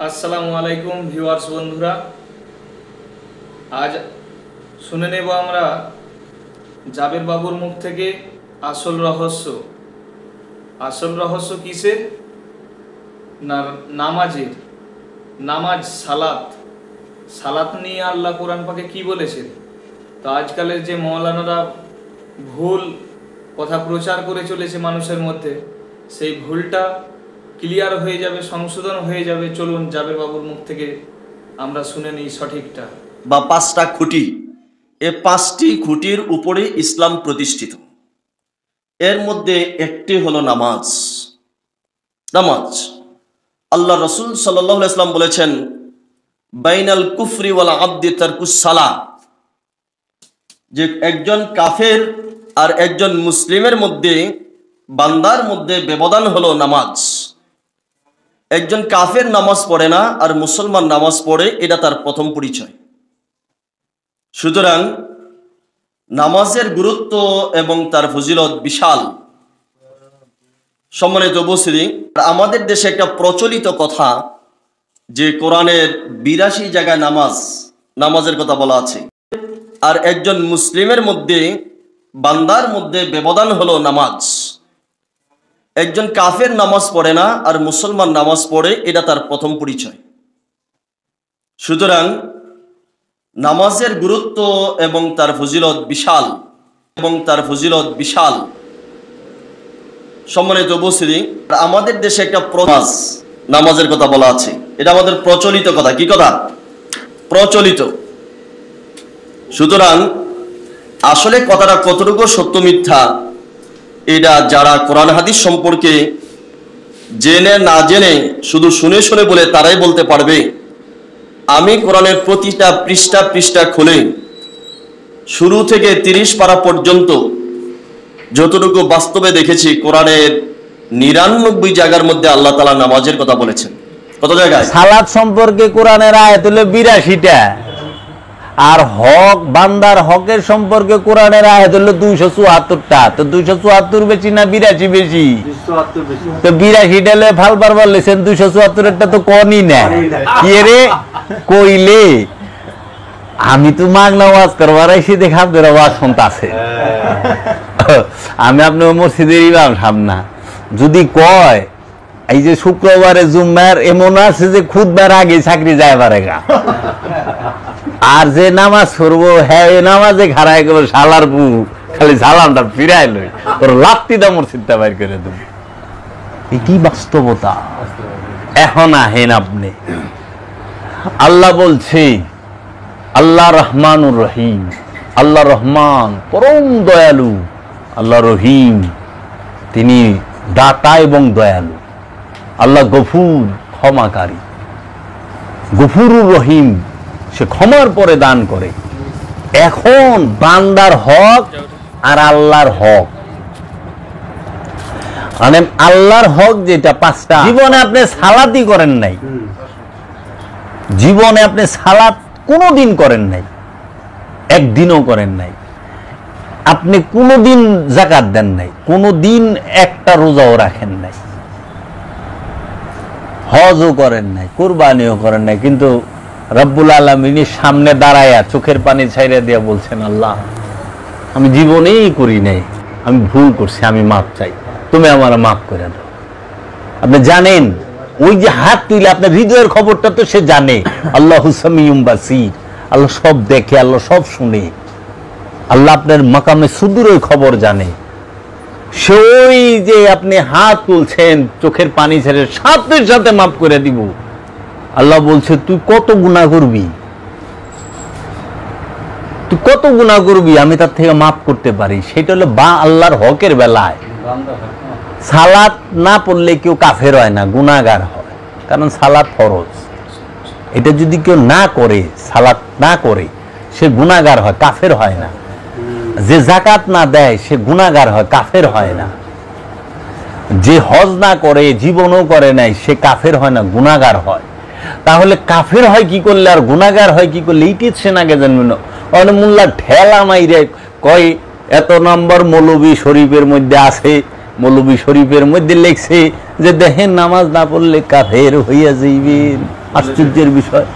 আসসালামু আলাইকুম ভিউয়ার্স বন্ধুরা, আজ শুনে নেব আমরা জাবের বাবুর মুখ থেকে আসল রহস্য। আসল রহস্য কিসের? না, নামাজের। নামাজ, সালাত নিয়ে আল্লাহ কোরআন পাকে কি বলেছেন। তো আজকালের যে মৌলানারা ভুল কথা প্রচার করে চলেছে মানুষের মধ্যে, সেই ভুলটা ক্লিয়ার হয়ে যাবে, সংশোধন হয়ে যাবে। চলুন জাবের বাবুর মুখ থেকে আমরা শুনে নিই সঠিকটা। বা পাঁচটা খুঁটি, এই পাঁচটি খুঁটির উপরে ইসলাম প্রতিষ্ঠিত। এর মধ্যে একটি হলো নামাজ। আল্লাহ রসুল সাল্লাল্লাহু আলাইহি ওয়াসাল্লাম বলেছেন, বাইনাল কুফরি ওয়াল আবদি তারকুস সালাহ, যে একজন কাফের আর একজন মুসলিমের মধ্যে, বান্দার মধ্যে ব্যবধান হলো নামাজ। একজন কাফের নামাজ পড়ে না আর মুসলমান নামাজ পড়ে, এটা তার প্রথম পরিচয়। সুতরাং নামাজের গুরুত্ব এবং তার ফজিলত বিশাল। সম্মানিত উপস্থিতি, আমাদের দেশে একটা প্রচলিত কথা যে কোরআনের 82 জায়গায় নামাজের কথা বলা আছে, আর একজন মুসলিমের মধ্যে, বান্দার মধ্যে ব্যবধান হলো নামাজ। একজন কাফের নামাজ পড়ে না আর মুসলমান নামাজ পড়ে, এটা তার প্রথম পরিচয়। সুতরাং নামাজের গুরুত্ব এবং তার ফজিলত বিশাল। সম্মানিত উপস্থিতি, আমাদের দেশে একটা নামাজের কথা বলা আছে, এটা আমাদের প্রচলিত কথা। কি কথা? প্রচলিত। সুতরাং আসলে কথাটা কতটুকু সত্য মিথ্যা, এটা যারা কোরআন হাদিস সম্পর্কে জেনে না জেনে শুধু শুনে শুনে বলে তারাই বলতে পারবে। আমি কোরআনের প্রতিটা পৃষ্ঠা খুলে শুরু থেকে 30 পারা পর্যন্ত যতটুকু বাস্তবে দেখেছি, কোরআনের 99 জায়গার মধ্যে আল্লাহ তাআলা নামাজের কথা বলেছেন। কত জায়গায়? সালাত সম্পর্কে কোরআনের আয়াত হলো 82টা, আর হক, বান্দার হকের সম্পর্কে কোরআনের আয়াত হলো 274টা। তো 274 বেশি না 82 বেশি? তো 82টা হলে ফাল বারবার লেছেন, 274টা তো কনই না। কি রে কইলে আমি তো মাগনা ওয়াজ করবার আইছি, দেখা আপনার ওয়াজ শুনতাছে। আমি আপনার মসজিদের ইমাম সামনা, যদি কয় এই যে শুক্রবারে জুম্মার এমন আছে যে খুদবার আগে চাকরি যায় পারেগা, আর যে নামাজ পড়বো হ্যাঁ নামাজে খারায় গেল শালার বু, খালি সালামটা ফিরাই লই তোর লাত্তি দা মসজিদটা বাইর করে দেব। কি বাস্তবতা। এখন আহেন আপনি, আল্লাহ বলছে আল্লাহ রহমানুর রহিম। আল্লাহ রহমান পরম দয়ালু, আল্লাহ রহিম তিনি দাতা এবং দয়ালু। আল্লাহ গফুর ক্ষমাকারী, গফুরুর রহিম সে ক্ষমার পরে দান করে। এখন বান্দার হক আর আল্লাহর হক, মানে আল্লাহর হক যেটা 5টা। জীবনে আপনি সালাতই করেন নাই, জীবনে আপনি সালাত কোনোদিন করেন নাই, একদিনও করেন নাই। আপনি কোনোদিন যাকাত দেন নাই, কোনোদিন একটা রোজাও রাখেন নাই, হজও করেন নাই, কুরবানিও করেন নাই, কিন্তু রব্বুল আলামিনের সামনে দাঁড়ায়া চোখের পানি ছাইড়া দিয়া বলছেন, আল্লাহ আমি জীবনেই করি নাই, আমি ভুল করছি, আমি মাপ চাই, তুমি আমার মাফ করে দাও। আপনি জানেন ওই যে হাত তুলে আপনার হৃদয়ের খবরটা তো সে জানে। আল্লাহু সামিউম বাসীর, আল্লাহ সব দেখে, আল্লাহ সব শুনে, আল্লাহ আপনার মাকামে সুদূরের খবর জানে। সে ওই যে আপনি হাত তুলছেন চোখের পানি ছেড়ে, সাথে সাথে মাফ করে দিব। আল্লাহ বলছে তুই কত গুনাহ করবি, তুই কত গুনাহ করবি, আমি তার থেকে মাফ করতে পারি। সেটা হলো বা আল্লাহর হকের বেলায়। সালাত না পড়লে কেউ কাফের হয় না, গুনাহগার হয়, কারণ সালাত ফরজ। এটা যদি কেউ না করে, সালাত না করে, সে গুনাহগার হয়, কাফের হয় না। যে যাকাত না দেয় সে গুনাহগার হয়, কাফের হয় না। যে হজ না করে, জীবনও করে নাই, সে কাফের হয় না, গুনাহগার হয়। তাহলে কাফের হয় কি করলে আর গুনাহগার হয় কি করলে, এইটি সে নাগে জানবে না। অনেক মোল্লা ঠেলা মাইরে কয় এত নম্বর মৌলবী শরীফের মধ্যে আছে, মৌলবী শরীফের মধ্যে লেখছে যে দেখেন নামাজ না পড়লে কাফের হইয়া যাইবেন। আশ্চর্যের বিষয়।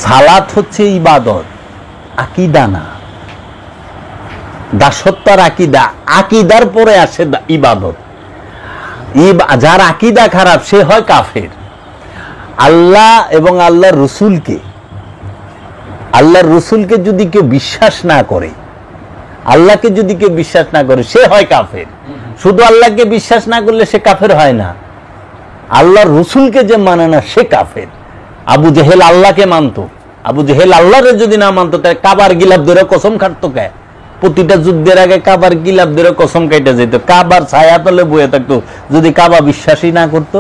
সালাত হচ্ছে ইবাদত, আকীদা না। দাসত্বের আকীদা, আকীদার পরে আসে ইবাদত। যার আকীদা খারাপ সে হয় কাফের। আল্লাহ এবং আল্লাহর রসুলকে যদি কেউ বিশ্বাস না করে, আল্লাহকে যদি কেউ বিশ্বাস না করে, সে হয় কাফের। শুধু আল্লাহকে বিশ্বাস না করলে সে কাফের হয় না, আল্লাহর রসুলকে যে মানে না সে কাফের। আবু জেহেল আল্লাহকে মানত, আবু জেহেল আল্লাহরে যদি না মানত তাহলে কাবার গিলাফ ধরে কসম খাটতো কে? প্রতিটা যুদ্ধের আগে কাবার গিলাফ ধরে কসম কাইটা যেত, কাবার ছায়া তলে বয়ে থাকতো যদি কাবা বিশ্বাসই না করতো।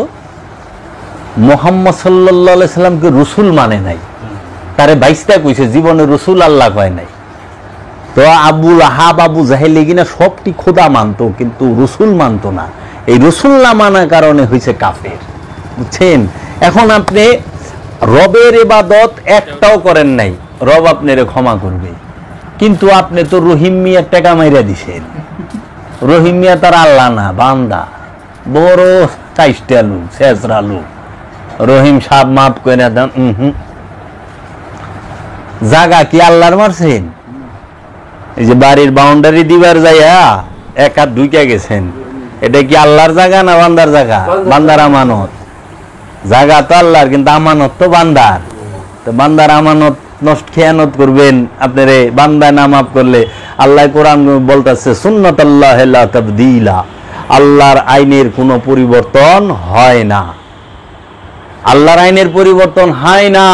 মুহাম্মদ সাল্লাল্লাহু আলাইহি সাল্লামকে রসুল মানে নাই, তারে বাইশটা কইছে, জীবনে রসুল আল্লাহ কয় নাই। তো আবুল আহাব আবু জাহেল কিনা সবটি খোদা মানতো কিন্তু রসুল মানতো না। এই রসুল না মানার কারণে হয়েছে কাফের, বুঝছেন? এখন আপনি রবের ইবাদত একটাও করেন নাই, রব আপনারে ক্ষমা করবে, কিন্তু আপনি তো রহিম মিয়া টাকা মাইরা দিছেন। রহিম মিয়া তার আল্লাহ না, বান্দা, বড় চাইষ্টা লোক, শেষরা লোক। রহিম সাহ মাফ করে দেন। জাগা কি আল্লাহর মারছেন? এই যে বাড়ির বাউন্ডারি দিবার যাইয়া এক হাত ঢুকে গেছেন, এটা কি আল্লাহর জায়গা না বান্দার জায়গা? বান্দার আমানত। জায়গা তো আল্লাহর, কিন্তু আমানত তো বান্দার। তো বান্দার আমানত নষ্ট খেয়ানত করবেন আপনারে, বান্দা না মাফ করলে। আল্লাহ কোরআন বলতেছে সুন্নাতুল্লাহি লা তাবদীলা, আল্লাহর আইনের কোনো পরিবর্তন হয় না। আল্লাহর আইনের পরিবর্তন হয় না।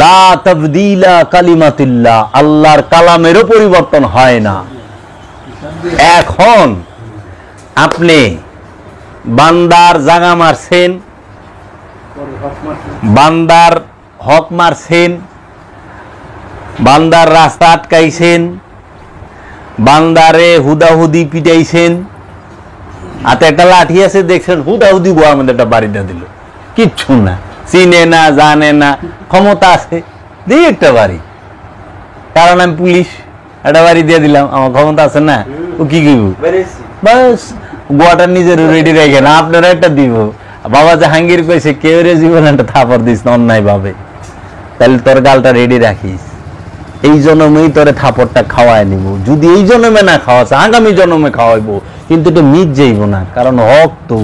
লা তাবদীলা কালিমাতিল্লাহ, আল্লাহর কালামেরও পরিবর্তন হয় না। এখন আপনি বান্দার জাগা মারছেন, বান্দার হক মারছেন, বান্দার রাস্তা আটকাইছেন, বান্দারে হুদাহুদি পিটাইছেন, হাতে একটা লাঠি আছে দেখছেন, হুদাহুদি গোয়ার মধ্যে একটা বাড়িটা দিল, কিচ্ছু না, চিনে না, জানে না, ক্ষমতা আছে, দিই একটা বাড়ি, কারণ আমি পুলিশ, একটা বাড়ি দিয়ে দিলাম, আমার ক্ষমতা আছে না, ও কি করব? বাস গোয়াটা নিজের রেডি রেখে না, আপনারা একটা দিব। বাবা জাহাঙ্গীর কইছে কেউ রে জীবন একটা থাপড় দিস না অন্যায় ভাবে, তাহলে তোর গালটা রেডি রাখিস, এই জন্মেই তোরে থাপড়টা খাওয়াই নিব। যদি এই জন্মে না খাওয়াছে আগামী জন্মে খাওয়াইবো, কিন্তু এটা মিট যাইব না, কারণ হক তো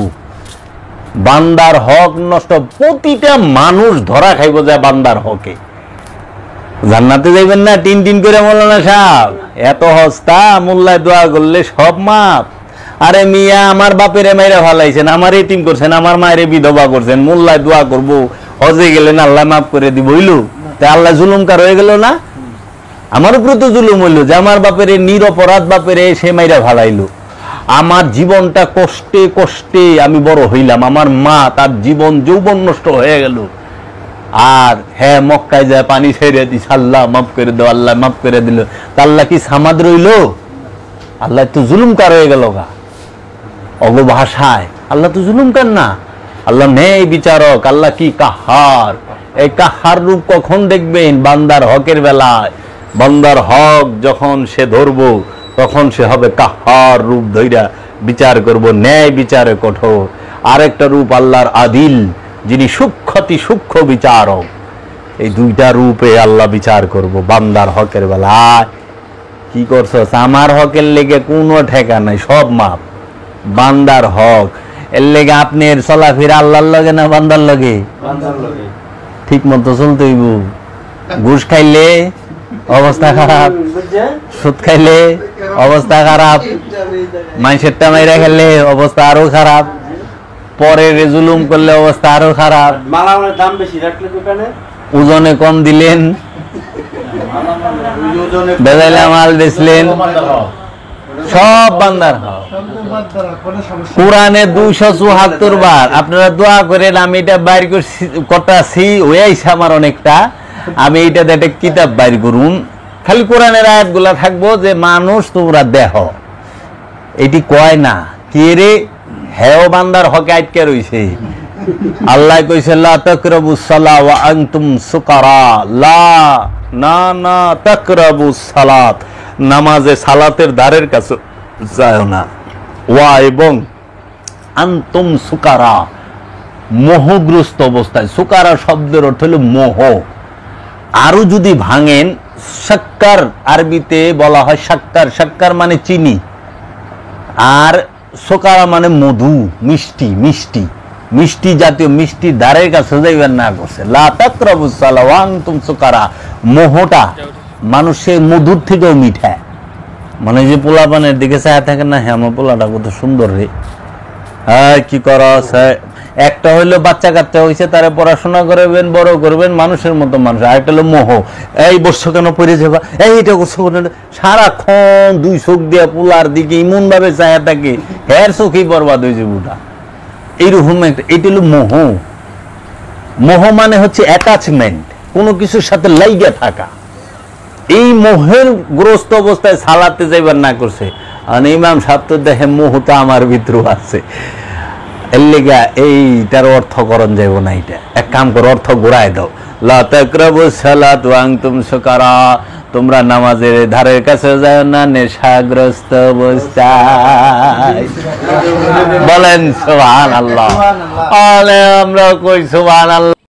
বান্দার হক নষ্ট। প্রতিটা মানুষ ধরা খাইব যায় বান্দার হকে। জান্নাতে যাইবেন না টিন টিন করে মৌলানা সাহেব, এত হস্তা, মোল্লায় দোয়া করলে সব মাপ। আরে মিয়া, আমার বাপেরে মাইরা ভালাইছেন, আমার এতিম করছেন, আমার মায়ের বিধবা করছেন, মোল্লায় দোয়া করবো, হজে গেলেন আল্লাহ মাফ করে দিব, হইলো? তা আল্লাহ জুলুমকার হয়ে গেল না? আমার উপরে তো জুলুম হইলো যে আমার বাপেরে নিরপরাধ বাপেরে সে মাইরা ভালাইলো। আমার জীবনটা কষ্টে কষ্টে আমি বড় হইলাম, আমার মা তার জীবন যৌবন নষ্ট হয়ে গেল, আর হ্যাঁ মক্কায় যায় পানি ছেড়ে দিস, আল্লাহ মাফ করে দাও, আল্লাহ মাফ করে দিল। তা আল্লাহ কি সামাদ রইল? আল্লাহ তো জুলুমকার হয়ে গেল গা। অগ ভাষায় আল্লাহ তো জুলুমকার না, আল্লাহ ন্যায় বিচারক। আল্লাহ কি কাহার। এই কাহার রূপ কখন দেখবেন? বান্দার হকের বেলায়। বান্দার হক যখন সে ধরবো তখন সে হবে কাহার রূপ ধইরা বিচার করব, ন্যায় বিচারে কঠোর। আরেকটা রূপ আল্লাহর আদিল, যিনি সূক্ষ্মতি সূক্ষ্ম বিচারক। এই দুইটা রূপে আল্লাহ বিচার করব বান্দার হকের বেলায়। কি করছো? আমার হকের লেগে কোনো ঠেকা নাই, সব মাপ। বান্দার হক এর লেগে আপনার চলাফেরা আল্লাহর লগে না বান্দার লগে? ঠিক মতো চলতে হইব। ঘুষ খাইলে অবস্থা খারাপ, সুদ খাইলে অবস্থা খারাপ, মাইসেরটা মাইরা খেলে অবস্থা আরো খারাপ, পরে জুলুম করলে অবস্থা আরো খারাপ। দাম বেশি রাখলে দোকানে, ওজনে কম দিলেন, বেজাইলা মাল বেচলেন, সব বান্দার হক। কোরআনে 274 বার আপনারা দোয়া করেন, আমি এটা বাইর করতেছি, হয়ে আইছে আমার অনেকটা, আমি এইটাতে একটা কিতাব বাইর করুন, খালি কোরআনের আয়াতগুলা থাকবো যে মানুষ তোমরা দেহ, এটি কয় না কে রে, হেও বান্দার হকে আটকে রইছে। আল্লাহ কইছে লা তাকরাবুস সালাহ ওয়া আনতুম সুকারা, লা না না তাকরাবুস সালাত, নামাজে সালাতের দ্বারের কাছে যায় না, ওয়া এবং আনতুম সুকারা, মোহগ্রস্ত অবস্থায়। সুকারা শব্দের অর্থ হলো মোহ। আরো যদি ভাঙেন, শাক্কার আরবিতে বলা হয় শাক্কার, শাক্কার মানে চিনি, আর সুকারা মানে মধু, মিষ্টি, মিষ্টি মিষ্টি জাতীয়, মিষ্টি দ্বারের কাছে যাইবেন না করছে। লা তাকরাবুস সালাহ ওয়া আনতুম সুকারা, মোহটা মানুষের মধুর থেকেও মিঠা। মানে যে পোলাপানের দিকে চায় থাকেন না, হ্যাঁ আমার পোলাটা কত সুন্দর রে, হ্যাঁ কি করস, একটা হইলো বাচ্চা কাচ্চা হয়েছে, তারা পড়াশোনা করবেন, বড় করবেন, মানুষের মতো মানুষ। আর একটা হলো মোহ, এই বর্ষ কেন পড়ে যাবা, এইটা করছো, সারাক্ষণ দুই চোখ দিয়া পোলার দিকে ইমন ভাবে চায় থাকে, হের চোখেই বরবাদ হয়ে যাবে ওটা। এইরকম একটা, এটা হলো মোহ। মোহ মানে হচ্ছে অ্যাটাচমেন্ট, কোনো কিছুর সাথে লাইগা থাকা। এই মোহের গ্রস্ত অবস্থায় সালাতে যাইবার না করছে। আর ইমাম সাহেব তো দেখে মোহটা আমার ভিতরে আছে, এর লেগা এইটার অর্থকরণ যাইব না। এটা এক কাম করো, অর্থ ঘুরাই দাও। লা তাকরাবুস সালাত ওয়া আনতুম সুকারা, তোমরা নামাজের ধারের কাছে যাও না নেশাগ্রস্ত অবস্থায়। বলেন সুবহানাল্লাহ। আমরা কই সুবহানাল্লাহ।